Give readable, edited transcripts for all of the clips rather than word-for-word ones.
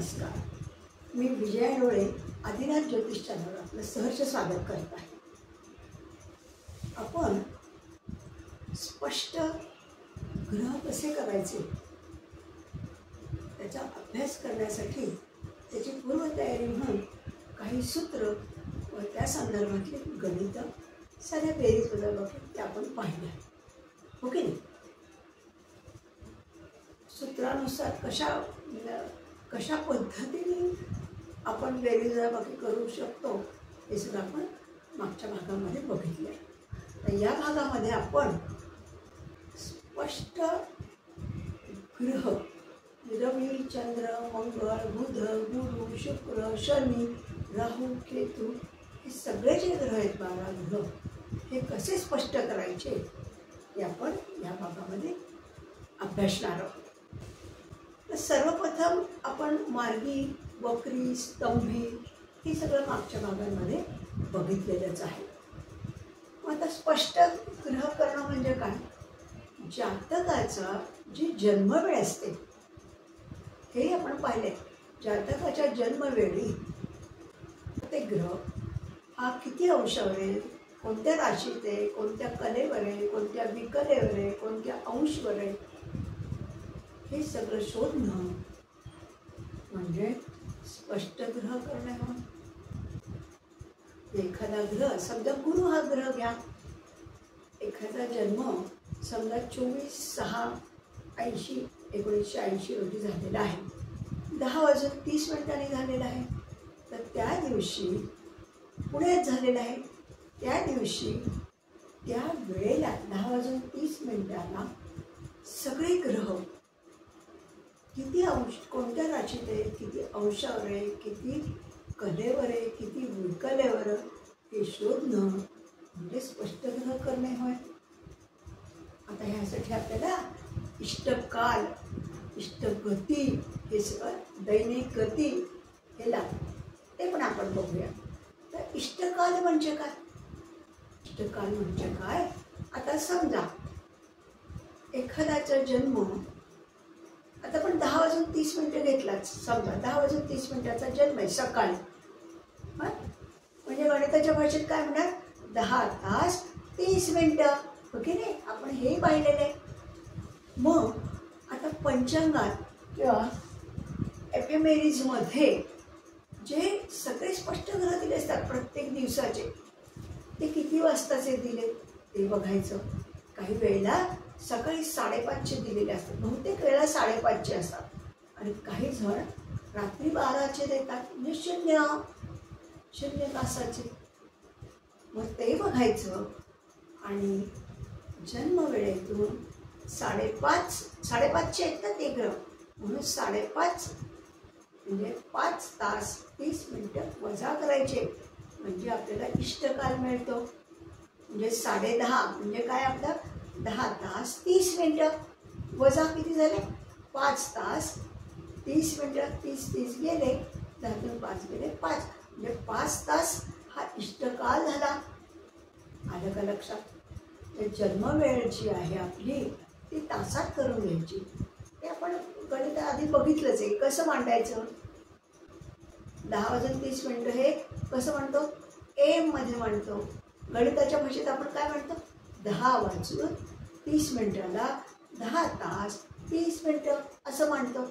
नमस्कार. मी विजया डोळे आदिनाथ ज्योतिष चॅनल आपलं सहर्ष स्वागत करत आहे. आपण स्पष्ट ग्रह कसे करायचे त्याचा अभ्यास करण्यासाठी त्याची पूर्वतयारी म्हणून काही सूत्र व त्या संदर्भातली गणित साध्या बेरीज वजाबाकी ते आपण पाहिल्या. हो की नाही? सूत्रानुसार कशा पद्धतीने आपण बेरीज वजाबाकी करू शकतो हे सुद्धा आपण मागच्या भागामध्ये बघितले. तर या भागामध्ये आपण स्पष्ट ग्रह रवी, चंद्र, मंगळ, बुध, गुरु, शुक्र, शनी, राहू, केतू हे सगळे जे ग्रह आहेत 12 ग्रह हे कसे स्पष्ट करायचे ते आपण या भागामध्ये अभ्यासणार आहोत. तर सर्वप्रथम आपण मार्गी, वक्री, स्तंभी हे सगळं मागच्या भागांमध्ये बघितलेलंच आहे. मग आता स्पष्ट ग्रह करणं म्हणजे काय? जातकाचा जी जन्मवेळ असते हे आपण पाहिले. जातकाच्या जन्मवेळी ते ग्रह हा किती अंशावर आहे, कोणत्या राशीत आहे, कोणत्या कलेवर आहे, कोणत्या विकलेवर आहे, कोणत्या अंशवर आहे हे सगळं शोधणं म्हणजे स्पष्ट ग्रह करणे. म्हणून एखादा ग्रह, समजा गुरु हा ग्रह घ्या, एखादा जन्म समजा 24/6/1980 रोजी झालेला आहे, 10:30 झालेला आहे. तर त्या दिवशी पुण्यात झालेला आहे. त्या दिवशी त्या वेळेला 10:30 सगळे ग्रह किती अंश, कोणत्या राशीत आहे, किती अंशावर आहे, किती कलेवर आहे, किती विकलेवर हे शोधणं म्हणजे स्पष्ट ग्रह करणे होय. आता ह्यासाठी आपल्याला इष्टकाल, इष्टगती हे सगळं दैनिक गती हे लागतं. ते पण आपण बघूया. तर इष्टकाल म्हणजे काय? इष्टकाल म्हणजे काय? आता समजा एखाद्याचा जन्म, आता आपण 10:30 घेतलाच, समजा 10:30 जन्म आहे सकाळी. म्हणजे गणिताच्या भाषेत काय म्हणणार? 10:30 हो की नाही? आपण हे पाहिलेलं आहे. मग आता पंचांगात किंवा एफेमेरीजमध्ये जे सगळे स्पष्ट ग्रह दिले असतात प्रत्येक दिवसाचे, ते किती वाजताचे दिले ते बघायचं. काही वेळेला सकाळी 5:30 दिलेले असतात, बहुतेक वेळेला 5:30 असतात आणि काही जण रात्री 12 देतात, म्हणजे 0 तासाचे. मग ते बघायचं आणि जन्मवेळेतून 5:30 आहेत ना ते ग्रह, म्हणून 5:30 म्हणजे 5 तास 30 मिनिटं वजा करायचे म्हणजे आपल्याला इष्टकाल मिळतो. म्हणजे 10:30 म्हणजे काय? आपलं 10 तास 30 मिनिटं वजा किती झाले? 5 तास 30 मिनिटं. 30 गेले, 10तून 5 गेले 5, म्हणजे 5 तास हा इष्टकाल झाला. आलं का लक्षात? तर जन्मवेळ जी आहे आपली ती तासात करून घ्यायची. ते आपण गणित आधी बघितलंच आहे. कसं मांडायचं? 10:30 हे कसं म्हणतो? मध्ये मांडतो. गणिताच्या भाषेत आपण काय म्हणतो? 10:30 10 तास 30 मिनिटं असं मांडतो.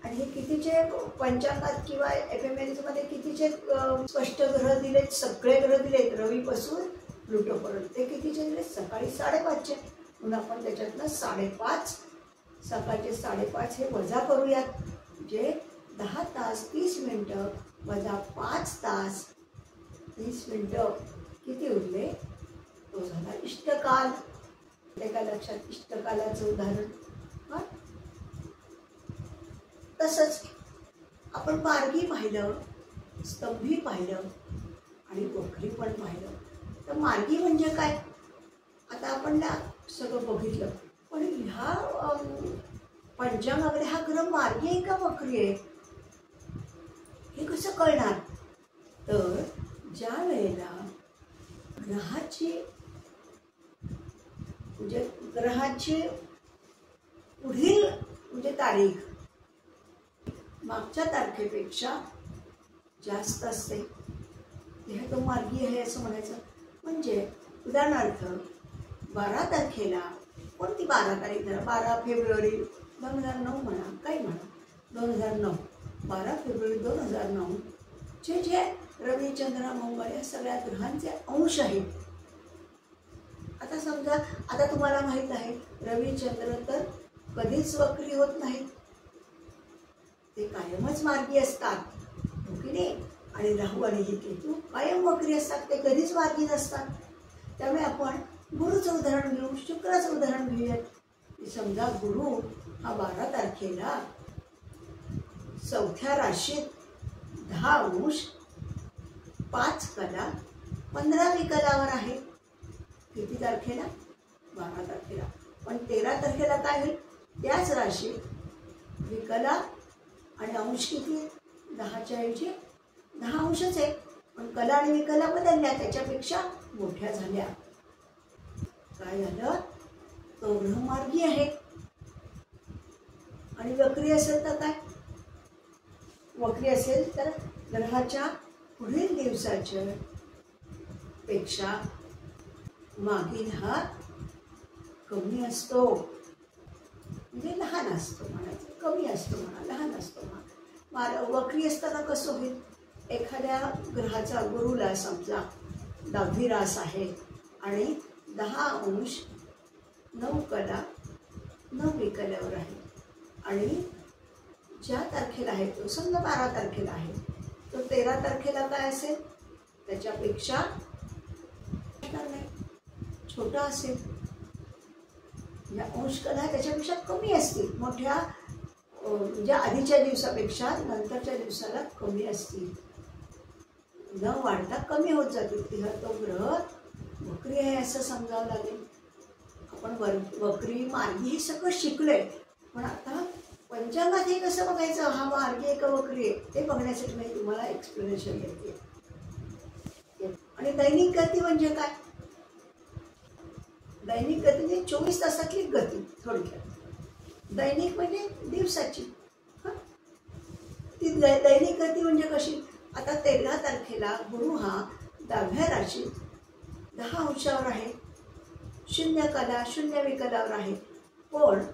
आणि हे कितीचे पंचांगात किंवा एफएमएरीजमध्ये कितीचे स्पष्ट ग्रह दिलेत? सगळे ग्रह दिलेत रवीपासून प्लुटोपर्यंत. ते कितीचे दिले? सकाळी 5:30. म्हणून आपण त्याच्यातनं 5:30 सकाळचे 5:30 हे वजा करूयात. म्हणजे 10 तास 30 मिनिटं वजा 5 तास 30 मिनिटं किती उरले? तो झाला इष्टकाल. एका लक्षात इष्टकालाचं उदाहरण. तसंच आपण मार्गी पाहिलं, स्तंभी पाहिलं आणि वक्री पण पाहिलं. तर मार्गी म्हणजे काय? आता आपण ना सगळं बघितलं, पण ह्या पंचांगामध्ये हा ग्रह मार्गी आहे का वक्री आहे हे कसं कळणार? तर ज्या वेळेला ग्रहाची पुढील म्हणजे तारीख मागच्या तारखेपेक्षा जास्त असते, तेव्हा तो मार्गी आहे असं म्हणायचं. म्हणजे उदाहरणार्थ 12 तारखेला, कोणती 12 तारीख धरा, 12 फेब्रुवारी 2009 म्हणा, काही म्हणा, 2009, 12 फेब्रुवारी 2009 जे जे रवी चंद्र मंगळ या सगळ्या ग्रहांचे अंश आहेत. आता समजा, आता तुम्हाला माहीत आहे रवी चंद्र तर कधीच वक्री होत नाहीत, ते कायमच मार्गी असतात, हो की नाही. आणि राहू आणि ही केतू कायम वक्री असतात, ते कधीच मार्गी नसतात. त्यामुळे आपण गुरुचं उदाहरण घेऊ, शुक्राचं उदाहरण घेऊयात. समजा गुरु हा 12 तारखेला 4थ्या राशीत 10 अंश 5 कला 15 विकलावर आहे. किती तारखेला? 12 तारखेला. पण 13 तारखेला काय होईल? त्याच राशीत विकला आणि अंश किती? 10च्या ऐवजी 10 अंशच आहे, पण कला आणि विकला बदलल्या, त्याच्यापेक्षा मोठ्या झाल्या. काय झालं? तो ग्रह मार्गी आहे. आणि वक्री असेल तर काय? वक्री असेल तर ग्रहाच्या पुढील दिवसाच्या पेक्षा मागील हा कमी असतो, म्हणजे लहान असतो म्हणायचं, कमी असतो म्हणा, लहान असतो म्हणा. वक्री असताना कसं होईल? एखाद्या ग्रहाचा गुरुला समजा 10वी रास आहे आणि 10 अंश 9 कला 9 विकल्यावर आहे, आणि ज्या तारखेला आहे तो समजा 12 तारखेला आहे, तो 13 तारखेला काय असेल? त्याच्यापेक्षा छोटा असेल. या अंश कला त्याच्यापेक्षा कमी असतील, मोठ्या म्हणजे आधीच्या दिवसापेक्षा नंतरच्या दिवसाला कमी असतील, न वाढता कमी होत जातील. तेव्हा तो ग्रह वक्री आहे असं समजावं लागेल. आपण वक्री मार्गी हे सगळं शिकलोय, पण आता पंचांगात हे कसं बघायचं, हा मार्गी आहे का वक्री आहे ते बघण्यासाठी मी तुम्हाला एक्सप्लेनेशन देते. आणि दैनिक गती म्हणजे काय? दैनिक गती म्हणजे 24 तासातली गती. थोडक्यात दैनिक म्हणजे दिवसाची. ती दैनिक गती म्हणजे कशी? आता 13 तारखेला गुरु हा 10व्या राशीत 10 अंशावर आहे, 0 कला 0 विकलावर आहे, पण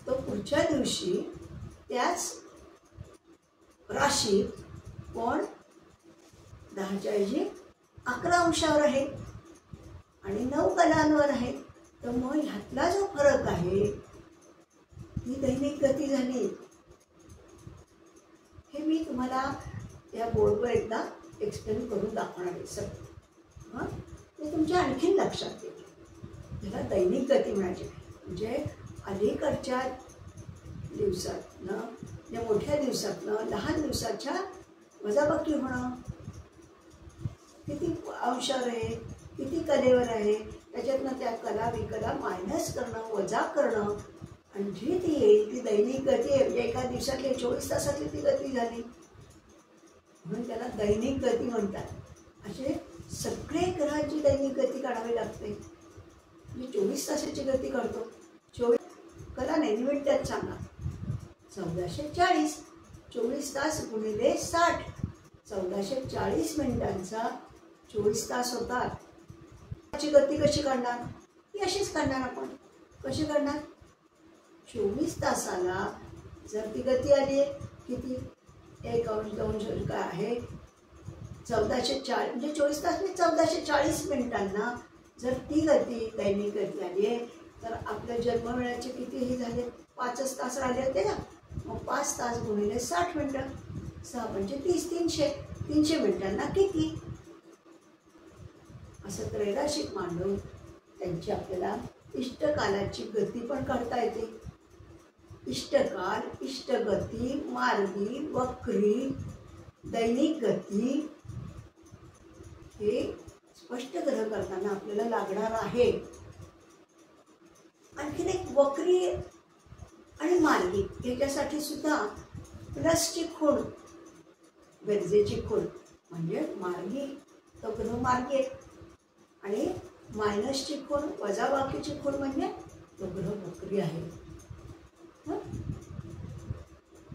तो पुढच्या दिवशी त्याच राशीत पण 10च्या ऐवजी 11 अंशावर आहे आणि 9 कलांवर आहे. तर मग ह्यातला जो फरक आहे ही दैनिक गती झाली. हे मी तुम्हाला या बोर्डवर एकदा एक्सप्लेन करून दाखवणार आहे सगळं. ते तुमच्या आणखीन लक्षात येईल. त्याला दैनिक गती म्हणायची. म्हणजे अलीकडच्या दिवसातनं, या मोठ्या दिवसातनं लहान दिवसाच्या वजाबाकी होणं, किती अंशावर आहे, किती कलेवर आहे, त्याच्यातनं त्या कला विकला मायनस करणं, वजा करणं, आणि जी ती येईल ती दैनिक गती आहे. म्हणजे एका दिवसातली 24 तासातली ती गती झाली, म्हणून त्याला दैनिक गती म्हणतात. असे सगळे ग्रहांची दैनिक गती काढावी लागते. म्हणजे 24 तासाची गती काढतो. 24 कला नाही, मिनिटात सांगा. 1440. 24 तास गुणिले 60, 1440 मिनिटांचा 24 तास होतात. त्याची गती कशी काढणार? ती अशीच काढणार आपण. कशी काढणार? 24 तासाला जर ती गती आली आहे किती, 1 अंश 2 अंश काय आहे 1440, म्हणजे 24 तास म्हणजे 1440 मिनिटांना जर ती गती दैनिक गती आली आहे, तर आपल्या जन्मवेळाचे किती हे झाले, 5 तास राहिले होते ना. मग 5 तास गुणिले 60 मिनिटं, 6 म्हणजे 30, 300 मिनिटांना किती, असं त्रैराशिक मांडून त्यांची आपल्याला इष्टकालाची गती पण काढता येते. इष्टकाल, इष्टगती, मार्गी, वक्री, दैनिक गती हे स्पष्ट ग्रह करताना आपल्याला लागणार आहे. आणखीन एक वक्री आणि मार्गी याच्यासाठी सुद्धा प्लसची खूण, बेरजेची खूण, म्हणजे मार्गी तो ग्रह मार्गी आहे आणि मायनसची खूण, वजाबाकीची खूण म्हणजे तो ग्रह वक्री आहे.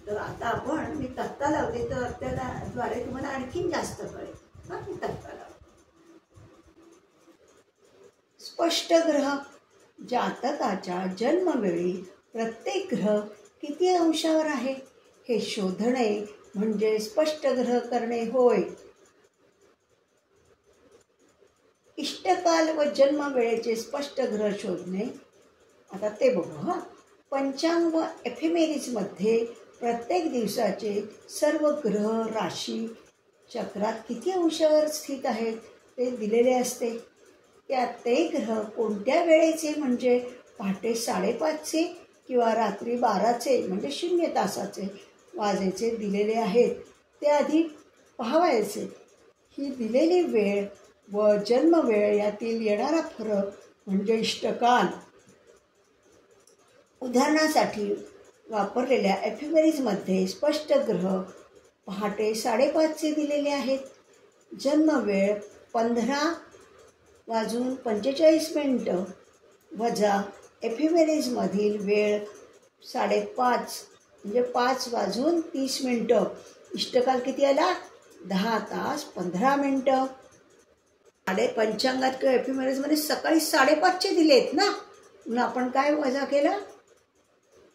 तर आता मी तक्ता लावते तर त्याद्वारे तुम्हाला आणखीन जास्त कळेल. मी तक्ता लावते. स्पष्ट ग्रह. जातकाच्या जन्मवेळी प्रत्येक ग्रह किती अंशावर आहे हे शोधणे म्हणजे स्पष्ट ग्रह करणे होय. इष्टकाल व जन्मवेळेचे स्पष्ट ग्रह शोधणे. आता ते बघू. पंचांग व एफेमेरिजमध्ये प्रत्येक दिवसाचे सर्व ग्रह राशी चक्रात किती अंशावर स्थित आहेत ते दिलेले असते. त्यात ते ग्रह कोणत्या वेळेचे म्हणजे पहाटे 5:30चे किंवा रात्री 12चे म्हणजे 0 तासाचे वाजेचे दिलेले आहेत ते आधी पाहावायचे. ही दिलेली वेळ व जन्मवेळ यातील येणारा फरक म्हणजे इष्टकाल. उदाहरणासाठी वापरलेल्या एफेमेरिजमध्ये स्पष्ट ग्रह पहाटे 5:30चे दिलेले आहेत. जन्मवेळ 15:45 वजा एफेमेरिजमधील वेळ 5:30 म्हणजे 5:30. इष्टकाल किती आला? 10 तास 15 मिनिटं. पंचांगात किंवा एफेमेरिजमध्ये सकाळी 5:30चे दिलेत ना, म्हणून आपण काय वजा केलं?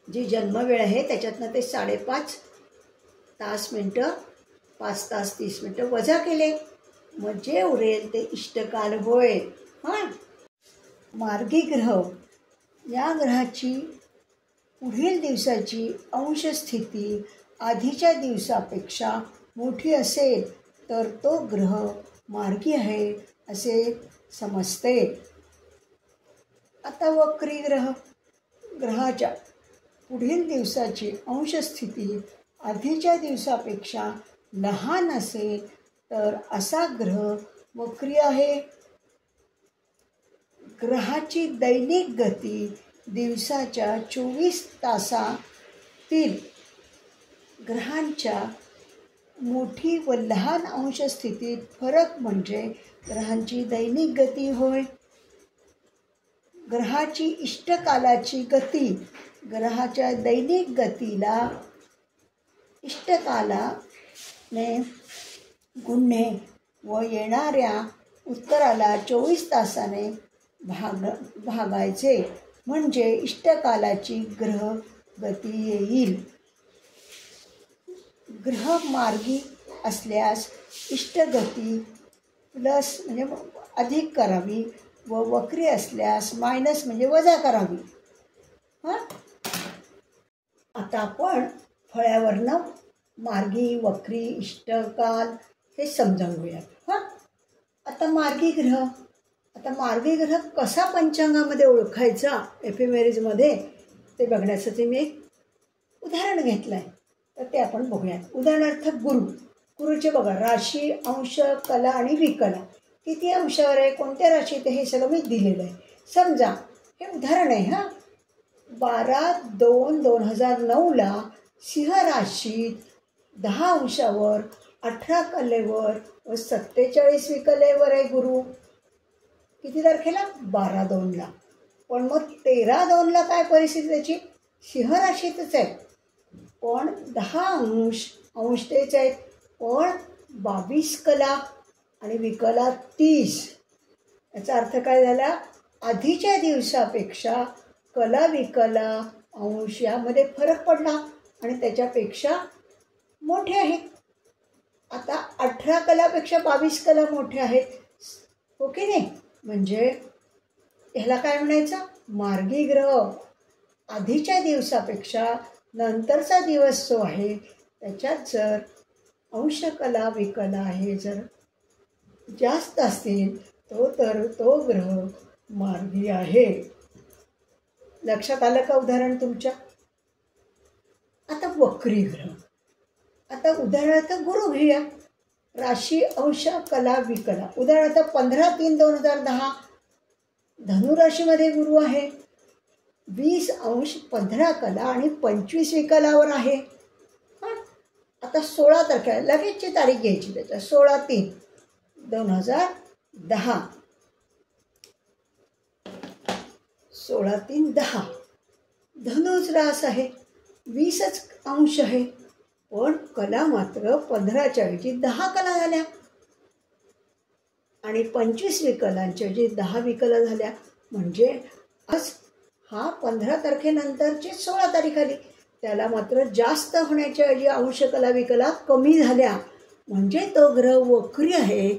जी जन्मवेळ आहे त्याच्यातनं ते 5:30 तास मिनटं 5 तास 30 मिनटं वजा केले. मग जे उरेल ते इष्टकाल होय. मार्गी ग्रह. या ग्रहाची पुढील दिवसाची अंशस्थिती आधीच्या दिवसापेक्षा मोठी असेल तर तो ग्रह मार्गी आहे असे समजते. आता वक्री ग्रह. ग्रहाच्या पुढील दिवसाची अंशस्थिती आधीच्या दिवसापेक्षा लहान असेल तर असा ग्रह वक्री आहे. ग्रहाची दैनिक गती दिवसाच्या 24 तासातील ग्रहांच्या मोठी व लहान अंशस्थितीत फरक म्हणजे ग्रहांची दैनिक गती होय. ग्रहाची इष्टकालाची गती. ग्रहाच्या दैनिक गतीला इष्टकालाने गुणणे व येणाऱ्या उत्तराला 24 तासाने भागायचे म्हणजे इष्टकालाची ग्रह गती येईल. ग्रह मार्गी असल्यास इष्टगती प्लस म्हणजे अधिक करावी व वक्री असल्यास मायनस म्हणजे वजा करावी. आता आपण फळ्यावरनं मार्गी, वक्री, इष्टकाल हे समजावूयात. आता मार्गी ग्रह. आता मार्गी ग्रह कसा पंचांगामध्ये ओळखायचा एफेमेरिजमध्ये ते बघण्यासाठी मी एक उदाहरण घेतलं आहे, तर ते आपण बघूयात. उदाहरणार्थ गुरुचे बघा राशी, अंश, कला आणि विकला किती अंशावर आहे, कोणत्या राशीत हे सगळं मी दिलेलं आहे. समजा हे उदाहरण आहे. 12/2/2009 सिंह राशीत 10 अंशावर 18 कलेवर व 47 विकलेवर आहे गुरु. किती तारखेला? 12/2. पण मग 13/2 काय परिस्थिती त्याची? सिंह राशीतच आहे पण 10 अंश तेच आहेत पण 22 कला आणि विकला 30. याचा अर्थ काय झाला? आधीच्या दिवसापेक्षा कला विकला अंश यामध्ये फरक पडला आणि त्याच्यापेक्षा मोठे आहेत. आता 18 कलापेक्षा 22 कला मोठे आहेत, हो की नाही? म्हणजे ह्याला काय म्हणायचं? मार्गी ग्रह. आधीच्या दिवसापेक्षा नंतरचा दिवस जो आहे त्याच्यात जर अंश कला विकला हे जर जास्त असतील तर तो ग्रह मार्गी आहे. लक्षात आलं का उदाहरण तुमच्या? आता वक्री ग्रह. आता उदाहरणार्थ गुरु घेऊया. राशी, अंश, कला, विकला. उदाहरणार्थ 15/3/2010 धनुराशीमध्ये गुरु आहे. 20 अंश 15 कला आणि 25 विकलावर आहे. आता 16 तारखेला लगेचची तारीख घ्यायची त्याच्या. 16/3/2010 16/3/10 धनुच रास आहे. 20च अंश आहे पण कला मात्र 15च्या ऐवजी 10 कला झाल्या आणि 25 विकलांच्या ऐवजी 10 विकला झाल्या. म्हणजे आज हा 15 तारखेनंतरची 16 तारीख आली, त्याला मात्र जास्त होण्याच्या ऐवजी अंश कला विकला कमी झाल्या. म्हणजे तो ग्रह वक्री आहे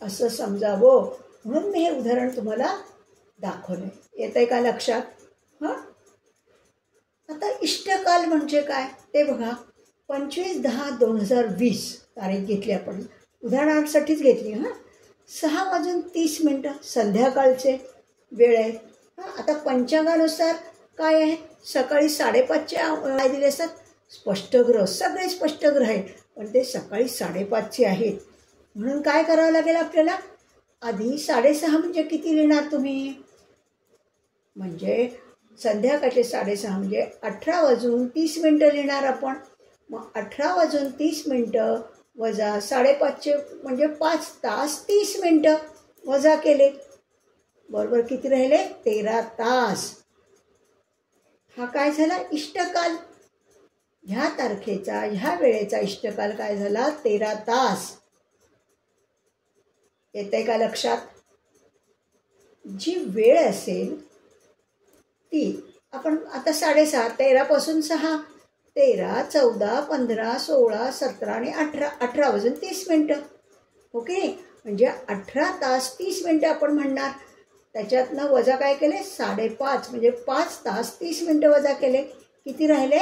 असं समजावं म्हणून मी हे उदाहरण तुम्हाला दाखवलं. येतंय का लक्षात? हां, आता इष्टकाल म्हणजे काय ते बघा. 25/10/2020 तारीख घेतली आपण, उदाहरणासाठीच घेतली. 6:30 संध्याकाळचे वेळ आहे. आता पंचांगानुसार काय आहे, सकाळी 5:30चे काय दिले असतात, स्पष्टग्रह, सगळे स्पष्टग्रह आहेत, पण ते सकाळी 5:30चे आहेत. म्हणून काय करावं लागेल आपल्याला, आधी 6:30 म्हणजे किती लिहिणार तुम्ही, म्हणजे संध्याकाळचे 6:30 म्हणजे 18:30 लिहिणार आपण. मग 18:30 वजा 5:30 म्हणजे 5 तास 30 मिनटं वजा केले, बरोबर किती राहिले, 13 तास. हा काय झाला इष्टकाल. ह्या तारखेचा ह्या वेळेचा इष्टकाल काय झाला, 13 तास. येतंय का लक्षात? जी वेळ असेल ती आपण आता 6:30, 13 पासून 6, 13, 14, 15, 16, 17 आणि 18:30. ओके, म्हणजे 18 तास 30 मिनटं आपण म्हणणार. त्याच्यातनं वजा काय केले, 5:30 म्हणजे 5 तास 30 मिनटं वजा केले, किती राहिले,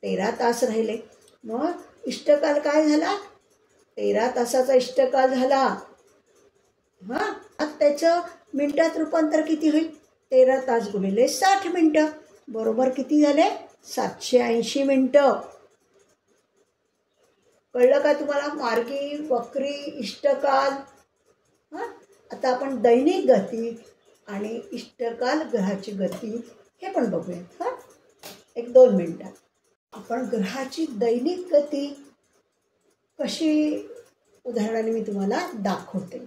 13 तास राहिले. मग इष्टकाल काय झाला, 13 तासाचा इष्टकाल झाला. आता त्याचं मिनिटात रूपांतर किती होईल, 13 तास गुणिले 60 मिनटं, बरोबर किती झाले, 780 मिनटं. कळलं का तुम्हाला, मार्गी, वक्री, इष्टकाल. आता आपण दैनिक गती आणि इष्टकाल ग्रहाची गती हे पण बघूयात. 1-2 मिनिटात आपण ग्रहाची दैनिक गती कशी उदाहरणाने मी तुम्हाला दाखवते.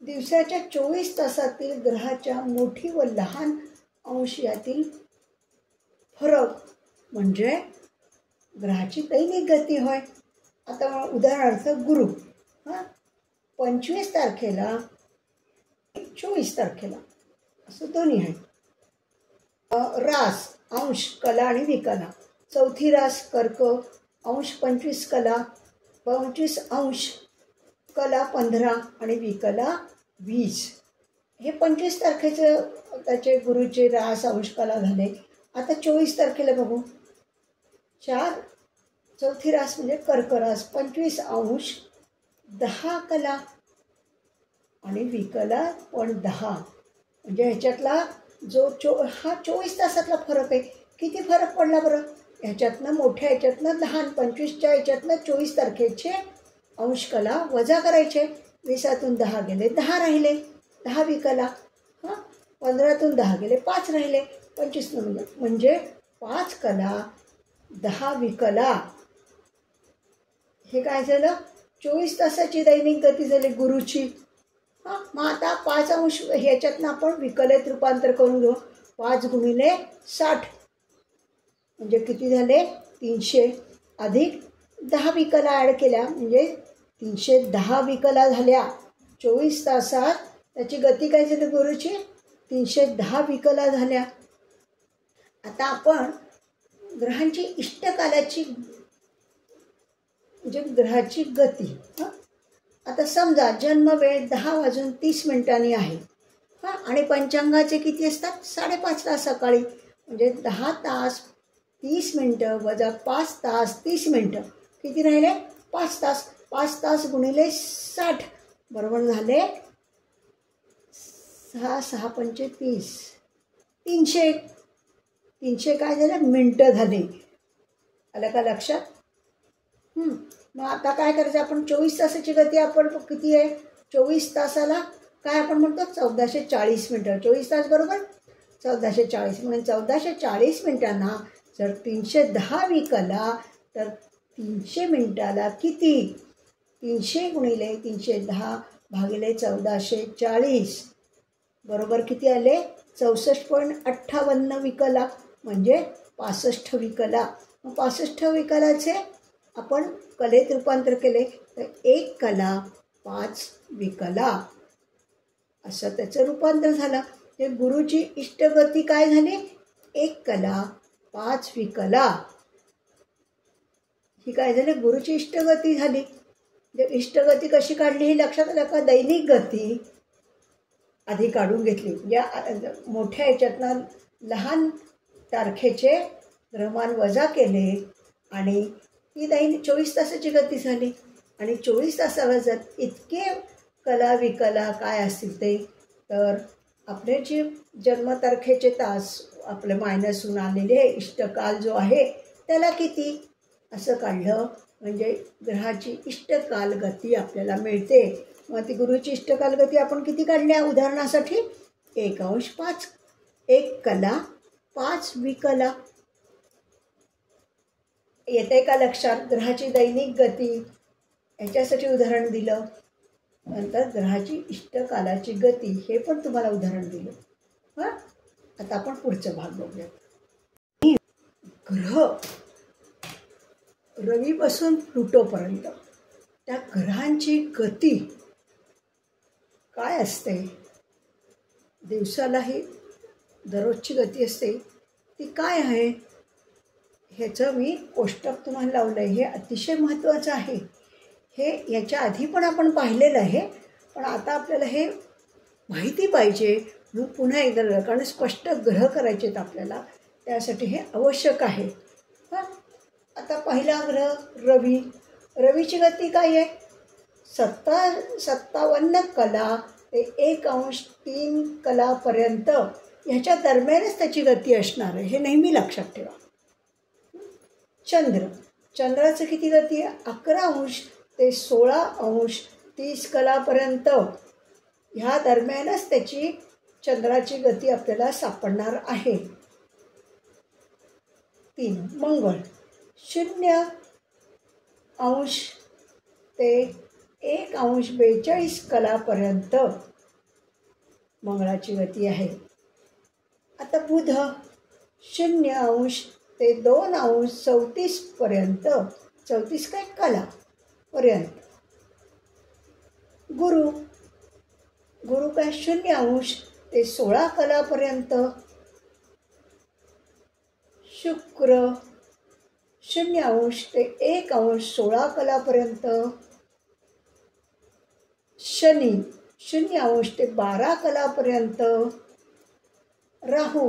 दिवसाच्या 24 तासातील ग्रहाच्या मोठी व लहान अंश यातील फरक म्हणजे ग्रहाची दैनिक गती होय. आता उदाहरणार्थ गुरु 25 तारखेला 24 तारखेला असं दोन्ही आहे. रास अंश कला आणि विकला, चौथी रास कर्क अंश 25 कला, 25 अंश कला 15 आणि विकला 20. हे 25 तारखेचं त्याचे गुरुचे रास अंश कला झाले. आता 24 तारखेला बघू. 4 चौथी रास म्हणजे कर्क रास, 25 अंश 10 कला आणि विकला पण 10. म्हणजे ह्याच्यातला हा 24 तासातला फरक आहे. किती फरक पडला बरं, ह्याच्यातनं मोठ्या ह्याच्यातनं लहान, 25च्या ह्याच्यातनं 24 तारखेचे अंश कला वजा करायचे. 20तून 10 गेले, 10 राहिले, 10 विकला. 15तून 10 गेले, 5 राहिले, 25 म्हणजे 5 कला 10 विकला. हे काय झालं, 24 तासाची दैनिक गती झाली गुरुची. मग आता 5 अंश ह्याच्यातनं आपण विकलेत रूपांतर करून घेऊ. 5 गुणिले 60 म्हणजे किती झाले, 300 अधिक 10 विकला ॲड केल्या म्हणजे 310 विकला झाल्या. 24 तासात त्याची गती काय झाली गुरुची, 310 विकला झाल्या. आता आपण ग्रहांची इष्टकालाची म्हणजे ग्रहाची गती. आता समजा जन्म वेळ 10:30 आहे आणि पंचांगाचे किती असतात, 5:30 तास सकाळी, म्हणजे 10 तास 30 मिनटं वजा 5 तास 30 मिनटं किती राहिले, 5 तास. 5 तास गुणिले 60 बरोबर झाले 6 6 पंचे 30, 300. 300 काय झालं, मिनटं झाले. आलं का लक्षात? मग आता काय करायचं आपण, 24 तासाची गती आपण किती आहे, 24 तासाला काय आपण म्हणतो 1440 मिनटं. 24 तास बरोबर 1440, म्हणून 1440 मिनटांना जर 310 विकला तर 300 मिनटाला किती, 300 गुणिले 310 भागिले 1440 बरोबर किती आले, 64.58 विकला म्हणजे 65 विकला. मग 65 विकलाचे आपण कलेत रूपांतर केले तर एक कला 5 विकला असं त्याचं रूपांतर झालं. ते गुरुची इष्टगती काय झाली? एक कला 5 विकला. ही काय झाली? गुरुची इष्टगती झाली. इष्टगती कशी काढली ही लक्षात आलं का? दैनिक गती आधी काढून घेतली. या मोठ्या याच्यातनं लहान तारखेचे ग्रहमान वजा केले आणि ती 24 तासाची गती झाली. आणि 24 तासाला जर इतके कला विकला काय असतील ते, तर आपले जे जन्मतारखेचे तास आपले मायनसहून आलेले इष्टकाल जो आहे त्याला किती असं काढलं म्हणजे ग्रहाची इष्टकाल गती आपल्याला मिळते. मग ती गुरुची इष्टकाल गती आपण किती काढल्या? उदाहरणासाठी 1/5 एक कला 5 विकला. येते का लक्षात? ग्रहाची दैनिक गती ह्याच्यासाठी उदाहरण दिलं. नंतर ग्रहाची इष्टकालाची गती हे पण तुम्हाला उदाहरण दिलं. हां, आता आपण पुढचा भाग बघूया. ग्रह रवीपासून प्लुटोपर्यंत त्या ग्रहांची गती काय असते? दिवसालाही दररोजची गती असते ती काय आहे? ह्याचं मी कोष्टक तुम्हाला लावलं आहे. हे अतिशय महत्त्वाचं आहे. हे याच्या आधी पण आपण पाहिलेलं आहे, पण आता आपल्याला हे माहिती पाहिजे म्हणून पुन्हा एकदा, कारण स्पष्ट ग्रह करायचे आहेत आपल्याला, त्यासाठी हे आवश्यक आहे. हां, आता पहिला ग्रह रवी. रवीची गती काय आहे? 57 कला ते 1/3 कलापर्यंत ह्याच्या दरम्यानच त्याची गती असणार आहे. हे नेहमी लक्षात ठेवा. चंद्राचं किती गती आहे? 11 ते 16 30 कलापर्यंत ह्या दरम्यानच त्याची चंद्राची गती आपल्याला सापडणार आहे. 3 मंगळ 0 ते 1/42 कलापर्यंत मंगळाची गती आहे. आता बुध 0 ते 2/34 पर्यंत, 34 काय कला पर्यंत. गुरु काय 0 ते 16 कलापर्यंत. शुक्र 0 ते 1/16 कलापर्यंत. शनी 0 ते 12 कलापर्यंत. राहू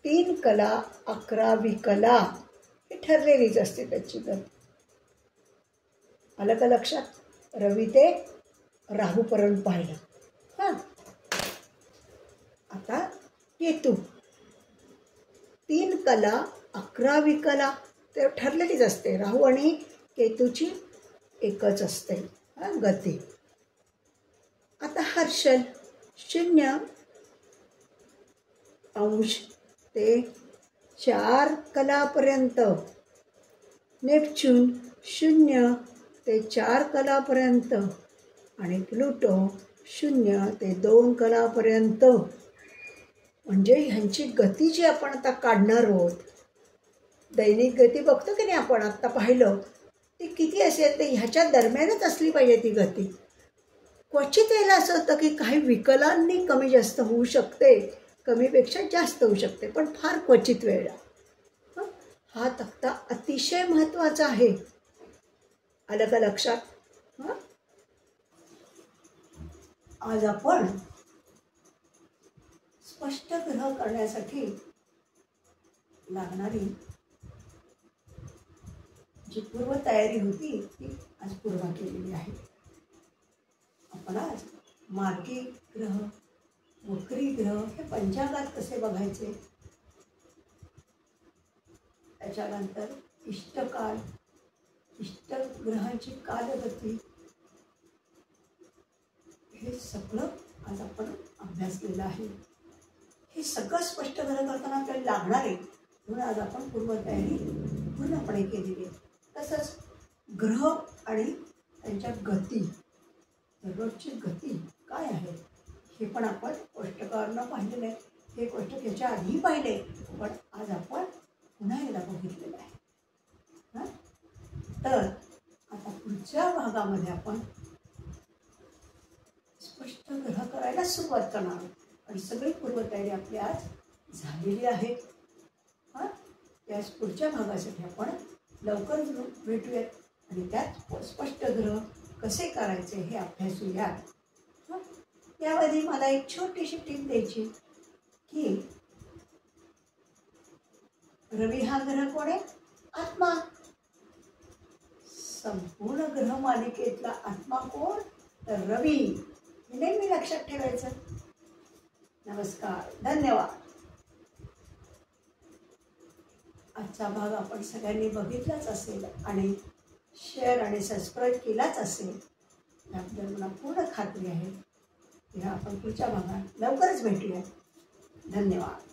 3 कला 11 विकला. हे ठरलेलीच असते त्याची गती. आलं का लक्षात? रवी ते राहूपर्यंत पाहिलं. हां, आता केतू 3 कला 11 विकला. ते ठरलेलीच असते. राहू आणि केतूची एकच असते गती. आता हर्षल 0 ते 4 कलापर्यंत. नेपच्यून 0 ते 4 कलापर्यंत. आणि प्लुटो 0 ते 2 कलापर्यंत. म्हणजे ह्यांची गती जी आपण आता काढणार आहोत, दैनिक गती बघतो की नाही आपण आत्ता पाहिलं, ती किती असेल ते ह्याच्या दरम्यानच असली पाहिजे ती गती. क्वचित वेळेला असं होतं की काही विकलांनी कमी जास्त होऊ शकते, कमीपेक्षा जास्त होऊ शकते, पण फार क्वचित वेळेला. हा तक्ता अतिशय महत्त्वाचा आहे. आलं का लक्षात? हां, आज आपण स्पष्ट ग्रह करण्यासाठी लागणारी जी पूर्वतयारी होती ती आज पूर्ण केलेली आहे. आपण आज मार्गी ग्रह, वक्री ग्रह हे पंचांगात कसे बघायचे, त्याच्यानंतर इष्टकाल, इष्टग्रहांची कालगती, हे सगळं आज आपण अभ्यासलेलं आहे. हे सगळं स्पष्ट ग्रह करताना आपल्याला लागणार आहे म्हणून आज आपण पूर्वतयारी पूर्णपणे केलेली आहे. तसंच ग्रह आणि त्यांच्या गती, दररोजची गती काय आहे हे पण आपण कोष्टकावरनं पाहिलेलं आहे. हे कोष्टक ह्याच्या आधी पाहिले, पण आज आपण पुन्हा एकदा बघितलेलं आहे. हां, तर आता पुढच्या भागामध्ये आपण स्पष्ट ग्रह करायला सुरुवात करणार आहोत आणि सगळी पूर्वतयारी आपली आज झालेली आहे. हां, या पुढच्या भागासाठी आपण लवकरच भेटूयात आणि त्यात स्पष्ट ग्रह कसे करायचे हे अभ्यासूया. यामध्ये मला एक छोटीशी टीप द्यायची की रवी हा ग्रह कोण आहे? आत्मा. संपूर्ण ग्रह मालिकेतला आत्मा कोण? तर रवी. हे नेहमी लक्षात ठेवायचं. नमस्कार, धन्यवाद. आजचा भाग आपण सगळ्यांनी बघितलाच असेल आणि शेअर आणि सबस्क्राईब केलाच असेल. त्याबद्दल मला पूर्ण खात्री आहे. तेव्हा आपण पुढच्या भागात लवकरच भेटूया. धन्यवाद.